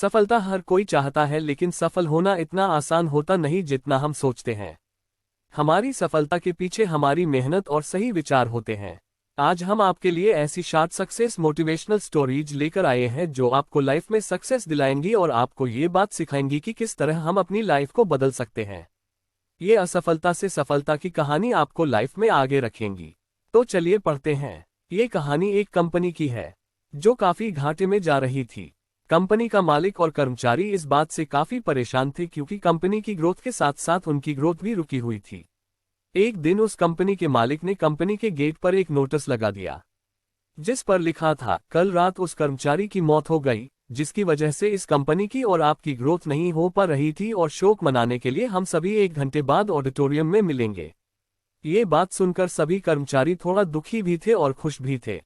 सफलता हर कोई चाहता है, लेकिन सफल होना इतना आसान होता नहीं जितना हम सोचते हैं। हमारी सफलता के पीछे हमारी मेहनत और सही विचार होते हैं। आज हम आपके लिए ऐसी शॉर्ट सक्सेस मोटिवेशनल स्टोरीज लेकर आए हैं जो आपको लाइफ में सक्सेस दिलाएंगी और आपको ये बात सिखाएंगी कि किस तरह हम अपनी लाइफ को बदल सकते हैं। ये असफलता से सफलता की कहानी आपको लाइफ में आगे रखेंगी। तो चलिए पढ़ते हैं। ये कहानी एक कंपनी की है जो काफी घाटे में जा रही थी। कंपनी का मालिक और कर्मचारी इस बात से काफी परेशान थे क्योंकि कंपनी की ग्रोथ के साथ साथ उनकी ग्रोथ भी रुकी हुई थी। एक दिन उस कंपनी के मालिक ने कंपनी के गेट पर एक नोटिस लगा दिया जिस पर लिखा था, कल रात उस कर्मचारी की मौत हो गई, जिसकी वजह से इस कंपनी की और आपकी ग्रोथ नहीं हो पा रही थी और शोक मनाने के लिए हम सभी 1 घंटे बाद ऑडिटोरियम में मिलेंगे। ये बात सुनकर सभी कर्मचारी थोड़ा दुखी भी थे और खुश भी थे।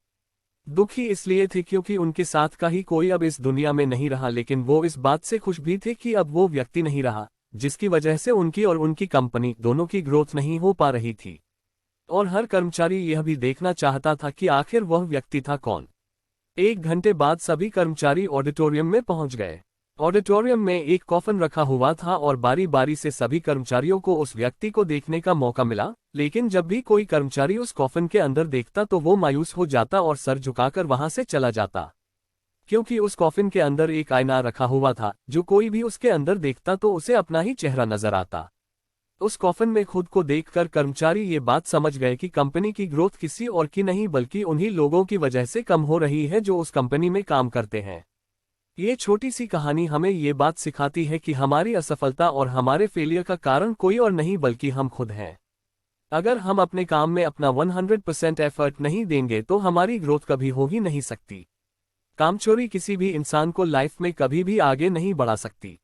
दुखी इसलिए थे क्योंकि उनके साथ का ही कोई अब इस दुनिया में नहीं रहा, लेकिन वो इस बात से खुश भी थे कि अब वो व्यक्ति नहीं रहा जिसकी वजह से उनकी और उनकी कंपनी दोनों की ग्रोथ नहीं हो पा रही थी। और हर कर्मचारी यह भी देखना चाहता था कि आखिर वह व्यक्ति था कौन। 1 घंटे बाद सभी कर्मचारी ऑडिटोरियम में पहुंच गए। ऑडिटोरियम में एक कॉफन रखा हुआ था और बारी बारी से सभी कर्मचारियों को उस व्यक्ति को देखने का मौका मिला, लेकिन जब भी कोई कर्मचारी उस कॉफन के अंदर देखता तो वो मायूस हो जाता और सर झुकाकर वहां से चला जाता, क्योंकि उस कॉफिन के अंदर एक आईना रखा हुआ था जो कोई भी उसके अंदर देखता तो उसे अपना ही चेहरा नजर आता। उस कॉफिन में खुद को देखकर कर्मचारी ये बात समझ गए कि कंपनी की ग्रोथ किसी और की नहीं बल्कि उन्हीं लोगों की वजह से कम हो रही है जो उस कंपनी में काम करते हैं। ये छोटी सी कहानी हमें ये बात सिखाती है कि हमारी असफलता और हमारे फेलियर का कारण कोई और नहीं बल्कि हम खुद हैं। अगर हम अपने काम में अपना 100% एफर्ट नहीं देंगे तो हमारी ग्रोथ कभी हो ही नहीं सकती। कामचोरी किसी भी इंसान को लाइफ में कभी भी आगे नहीं बढ़ा सकती।